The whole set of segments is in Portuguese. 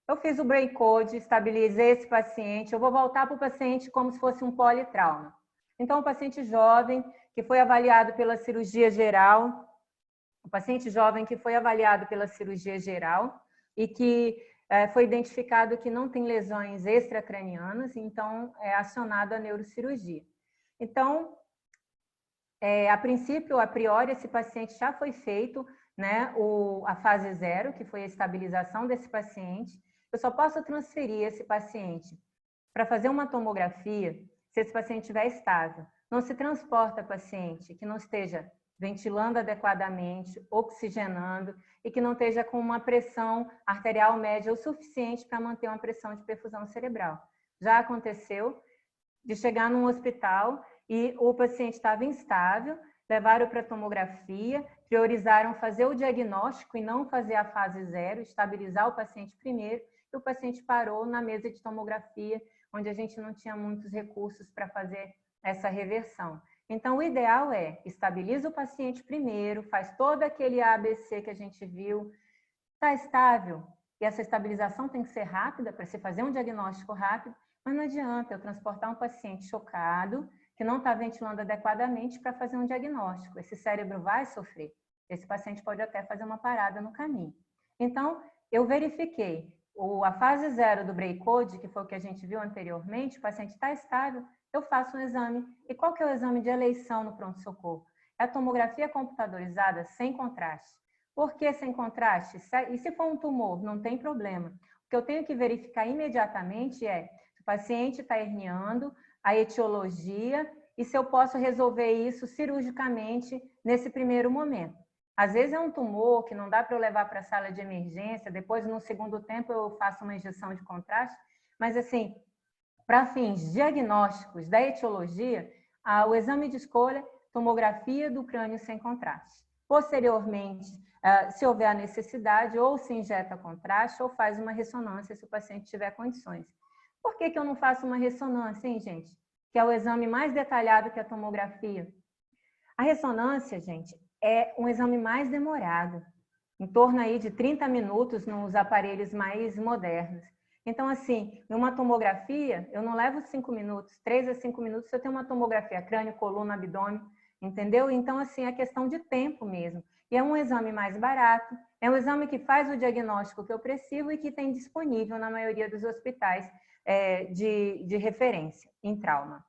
Eu fiz o brain code, estabilizei esse paciente, eu vou voltar para o paciente como se fosse um politrauma. Então, o paciente jovem que foi avaliado pela cirurgia geral, e que foi identificado que não tem lesões extracranianas, então é acionado a neurocirurgia. Então, a princípio, a priori, esse paciente já foi feito, né, a fase 0, que foi a estabilização desse paciente. Eu só posso transferir esse paciente para fazer uma tomografia se esse paciente estiver estável. Não se transporta paciente que não esteja ventilando adequadamente, oxigenando e que não esteja com uma pressão arterial média o suficiente para manter uma pressão de perfusão cerebral. Já aconteceu de chegar num hospital e o paciente estava instável, levaram para a tomografia, priorizaram fazer o diagnóstico e não fazer a fase 0, estabilizar o paciente primeiro, e o paciente parou na mesa de tomografia, onde a gente não tinha muitos recursos para fazer essa reversão. Então, o ideal é estabiliza o paciente primeiro, faz todo aquele ABC que a gente viu, está estável, e essa estabilização tem que ser rápida para se fazer um diagnóstico rápido, mas não adianta eu transportar um paciente chocado, que não está ventilando adequadamente para fazer um diagnóstico. Esse cérebro vai sofrer. Esse paciente pode até fazer uma parada no caminho. Então, eu verifiquei a fase 0 do brain code, que foi o que a gente viu anteriormente, o paciente está estável, eu faço um exame. E qual que é o exame de eleição no pronto-socorro? É a tomografia computadorizada sem contraste. Por que sem contraste? E se for um tumor, não tem problema. O que eu tenho que verificar imediatamente é se o paciente está herniando, a etiologia e se eu posso resolver isso cirurgicamente nesse primeiro momento. Às vezes é um tumor que não dá para eu levar para a sala de emergência, depois no segundo tempo eu faço uma injeção de contraste, mas assim, para fins diagnósticos da etiologia, o exame de escolha, tomografia do crânio sem contraste. Posteriormente, se houver a necessidade, ou se injeta contraste ou faz uma ressonância se o paciente tiver condições. Por que eu não faço uma ressonância, hein, gente? Que é o exame mais detalhado que a tomografia. A ressonância, gente, é um exame mais demorado, em torno aí de 30 minutos nos aparelhos mais modernos. Então, assim, numa tomografia, eu não levo 5 minutos, 3 a 5 minutos, se eu tenho uma tomografia crânio, coluna, abdômen, entendeu? Então, assim, é questão de tempo mesmo. E é um exame mais barato, é um exame que faz o diagnóstico que eu preciso e que tem disponível na maioria dos hospitais de referência em trauma.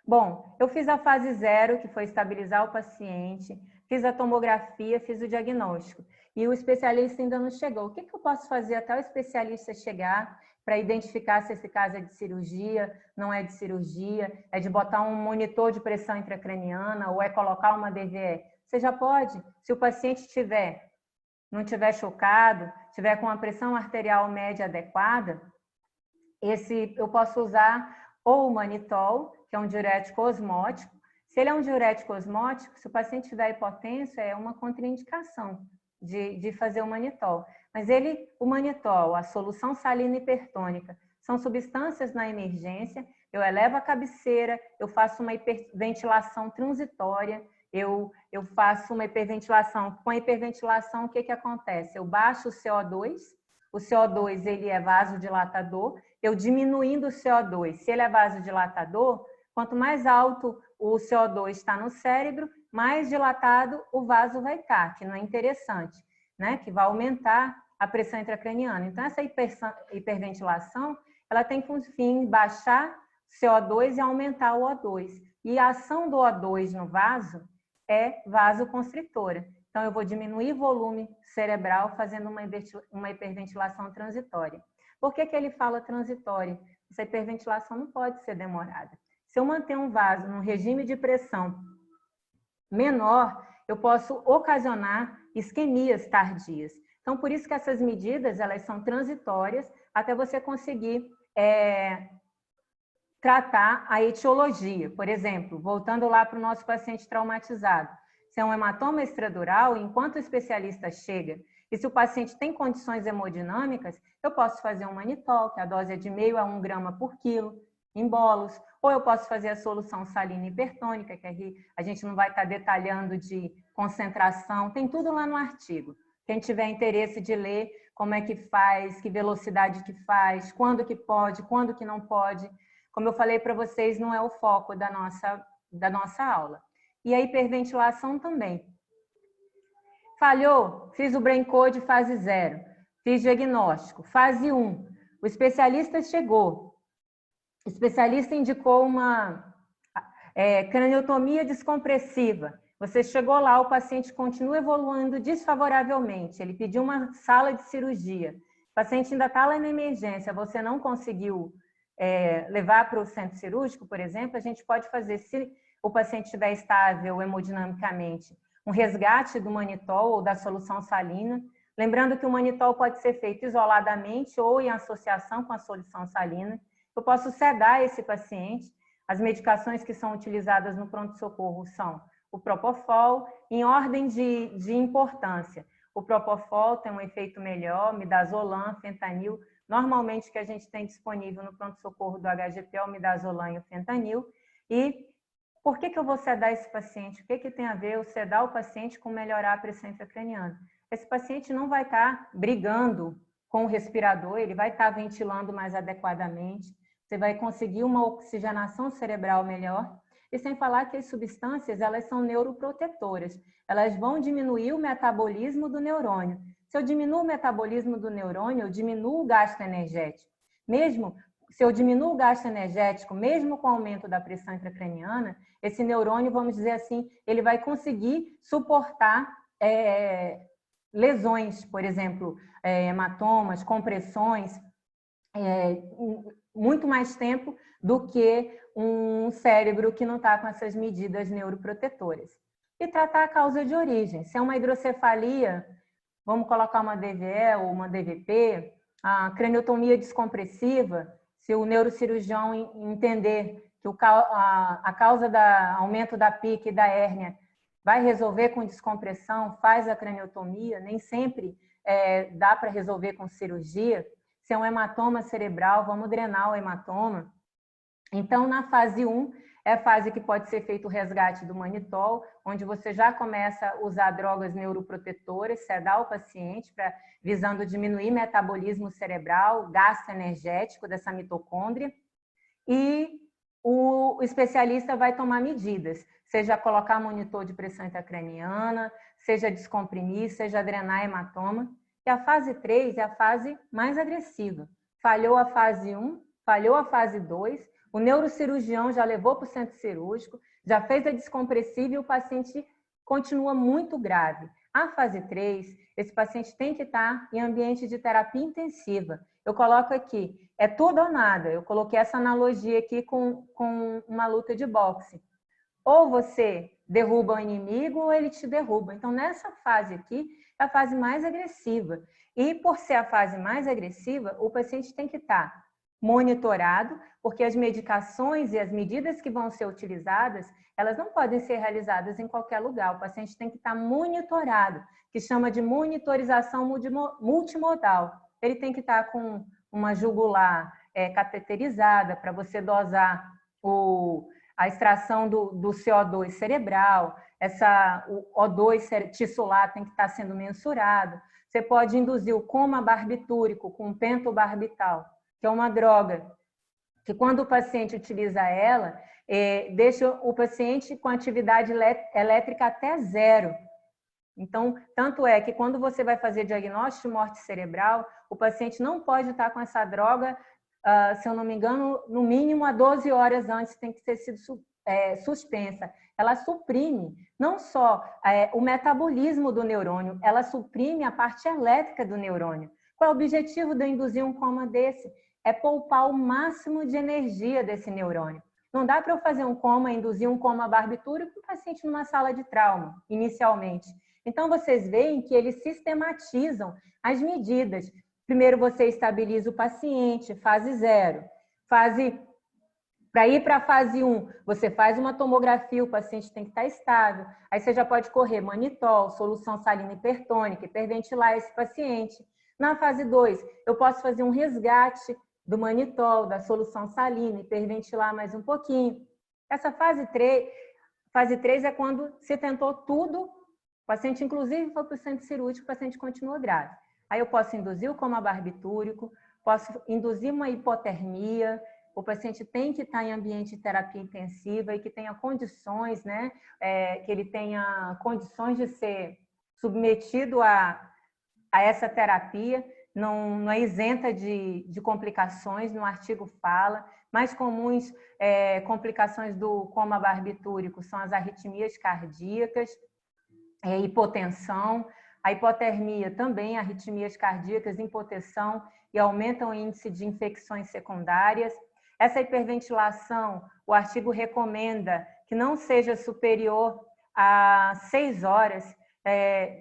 Bom, eu fiz a fase 0, que foi estabilizar o paciente, fiz a tomografia, fiz o diagnóstico. E o especialista ainda não chegou. O que eu posso fazer até o especialista chegar para identificar se esse caso é de cirurgia, não é de cirurgia, é de botar um monitor de pressão intracraniana ou é colocar uma DVE? Você já pode, se o paciente não estiver chocado, estiver com a pressão arterial média adequada, eu posso usar ou o manitol, que é um diurético osmótico. Se ele é um diurético osmótico, se o paciente tiver hipotenso, é uma contraindicação de fazer o manitol. Mas o manitol, a solução salina hipertônica, são substâncias na emergência, eu elevo a cabeceira, eu faço uma hiperventilação transitória, eu faço uma hiperventilação. Com a hiperventilação, o que acontece? Eu baixo o CO2 ele é vasodilatador, eu diminuindo o CO2, se ele é vasodilatador, quanto mais alto o CO2 está no cérebro, mais dilatado o vaso vai estar, que não é interessante, né? Que vai aumentar a pressão intracraniana. Então, essa hiperventilação, ela tem como fim baixar CO2 e aumentar o O2. E a ação do O2 no vaso é vasoconstritora. Então, eu vou diminuir volume cerebral fazendo uma hiperventilação transitória. Por que ele fala transitória? Essa hiperventilação não pode ser demorada. Se eu manter um vaso num regime de pressão menor, eu posso ocasionar isquemias tardias. Então, por isso que essas medidas, elas são transitórias até você conseguir tratar a etiologia. Por exemplo, voltando lá para o nosso paciente traumatizado. Se é um hematoma extradural, enquanto o especialista chega, e se o paciente tem condições hemodinâmicas, eu posso fazer um manitol, que a dose é de 0,5 a 1 grama por quilo, em bolos, ou eu posso fazer a solução salina hipertônica, que aqui a gente não vai estar detalhando de concentração, tem tudo lá no artigo. Quem tiver interesse de ler, como é que faz, que velocidade que faz, quando que pode, quando que não pode. Como eu falei para vocês, não é o foco da nossa aula. E a hiperventilação também. Falhou, fiz o Brain Code fase 0, fiz diagnóstico, fase 1. O especialista chegou, o especialista indicou uma craniotomia descompressiva. Você chegou lá, o paciente continua evoluindo desfavoravelmente, ele pediu uma sala de cirurgia, o paciente ainda está lá na emergência, você não conseguiu levar para o centro cirúrgico, por exemplo, a gente pode fazer, se o paciente estiver estável hemodinamicamente, um resgate do manitol ou da solução salina. Lembrando que o manitol pode ser feito isoladamente ou em associação com a solução salina. Eu posso sedar esse paciente. As medicações que são utilizadas no pronto-socorro são o Propofol, em ordem de importância. O Propofol tem um efeito melhor, midazolam, fentanil. Normalmente o que a gente tem disponível no pronto-socorro do HGP é o midazolam e o fentanil. E por que eu vou sedar esse paciente? O que tem a ver eu sedar o paciente com melhorar a pressão intracraniana? Esse paciente não vai estar brigando com o respirador, ele vai estar ventilando mais adequadamente, você vai conseguir uma oxigenação cerebral melhor. E sem falar que as substâncias, elas são neuroprotetoras, elas vão diminuir o metabolismo do neurônio. Se eu diminuo o metabolismo do neurônio, eu diminuo o gasto energético. Mesmo se eu diminuo o gasto energético, mesmo com o aumento da pressão intracraniana, esse neurônio, vamos dizer assim, ele vai conseguir suportar lesões, por exemplo, hematomas, compressões, muito mais tempo do que um cérebro que não está com essas medidas neuroprotetoras. E tratar a causa de origem. Se é uma hidrocefalia, vamos colocar uma DVE ou uma DVP, a craniotomia descompressiva, se o neurocirurgião entender que a causa do aumento da PIC e da hérnia vai resolver com descompressão, faz a craniotomia, nem sempre dá para resolver com cirurgia. Se é um hematoma cerebral, vamos drenar o hematoma. Então, na fase 1, é a fase que pode ser feito o resgate do manitol, onde você já começa a usar drogas neuroprotetoras, sedar o paciente, visando diminuir metabolismo cerebral, gasto energético dessa mitocôndria. E o especialista vai tomar medidas, seja colocar monitor de pressão intracraniana, seja descomprimir, seja drenar hematoma. E a fase 3 é a fase mais agressiva. Falhou a fase 1, falhou a fase 2, o neurocirurgião já levou para o centro cirúrgico, já fez a descompressiva e o paciente continua muito grave. A fase 3, esse paciente tem que estar em ambiente de terapia intensiva. Eu coloco aqui, é tudo ou nada. Eu coloquei essa analogia aqui com uma luta de boxe. Ou você derruba o inimigo ou ele te derruba. Então, nessa fase aqui, é a fase mais agressiva. E por ser a fase mais agressiva, o paciente tem que estar monitorado, porque as medicações e as medidas que vão ser utilizadas, elas não podem ser realizadas em qualquer lugar. O paciente tem que estar monitorado, que chama de monitorização multimodal. Ele tem que estar com uma jugular cateterizada para você dosar a extração do CO2 cerebral, o O2 tissular tem que estar sendo mensurado. Você pode induzir o coma barbitúrico com pentobarbital, que é uma droga que, quando o paciente utiliza ela, deixa o paciente com atividade elétrica até 0. Então, tanto é que quando você vai fazer diagnóstico de morte cerebral, o paciente não pode estar com essa droga, se eu não me engano, no mínimo a 12 horas antes tem que ter sido suspensa. Ela suprime não só o metabolismo do neurônio, ela suprime a parte elétrica do neurônio. Qual é o objetivo de eu induzir um coma desse? É poupar o máximo de energia desse neurônio. Não dá para eu fazer um coma, induzir um coma barbitúrico para o paciente numa sala de trauma, inicialmente. Então, vocês veem que eles sistematizam as medidas. Primeiro, você estabiliza o paciente, fase 0. Para ir para a fase 1, você faz uma tomografia, o paciente tem que estar estável. Aí você já pode correr manitol, solução salina hipertônica, hiperventilar esse paciente. Na fase 2, eu posso fazer um resgate do manitol, da solução salina, hiperventilar mais um pouquinho. Essa fase 3 é quando se tentou tudo, o paciente inclusive foi para o centro cirúrgico, o paciente continua grave. Aí eu posso induzir o coma barbitúrico, posso induzir uma hipotermia, o paciente tem que estar em ambiente de terapia intensiva e que tenha condições, né, que ele tenha condições de ser submetido a essa terapia, não é isenta de complicações, no artigo fala. Mais comuns complicações do coma barbitúrico são as arritmias cardíacas, hipotensão, a hipotermia também, arritmias cardíacas, hipotenção e aumentam o índice de infecções secundárias. Essa hiperventilação, o artigo recomenda que não seja superior a 6 horas.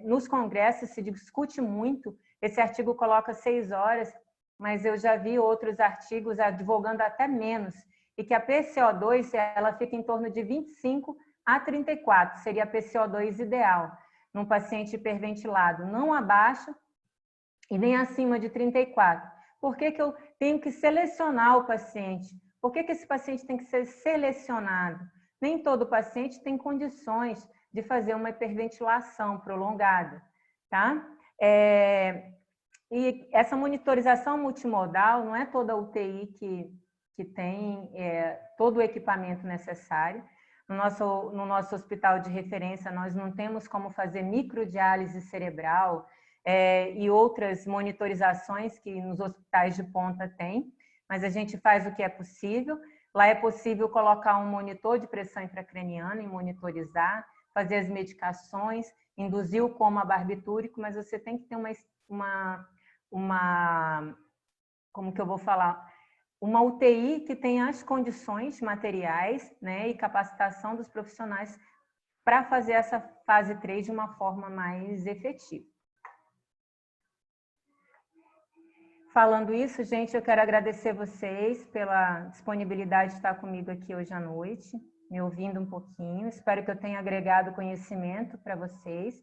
Nos congressos se discute muito, esse artigo coloca 6 horas, mas eu já vi outros artigos advogando até menos, e que a PCO2 ela fica em torno de 25 a 34, seria a PCO2 ideal, num paciente hiperventilado, não abaixo e nem acima de 34. Por que eu tenho que selecionar o paciente? Por que esse paciente tem que ser selecionado? Nem todo paciente tem condições de fazer uma hiperventilação prolongada, tá? E essa monitorização multimodal, não é toda a UTI que tem todo o equipamento necessário. No nosso hospital de referência, nós não temos como fazer microdiálise cerebral e outras monitorizações que nos hospitais de ponta tem, mas a gente faz o que é possível. Lá é possível colocar um monitor de pressão intracraniana e monitorizar, fazer as medicações, induzir o coma barbitúrico, mas você tem que ter como que eu vou falar? Uma UTI que tenha as condições materiais, né, e capacitação dos profissionais para fazer essa fase 3 de uma forma mais efetiva. Falando isso, gente, eu quero agradecer vocês pela disponibilidade de estar comigo aqui hoje à noite, me ouvindo um pouquinho. Espero que eu tenha agregado conhecimento para vocês.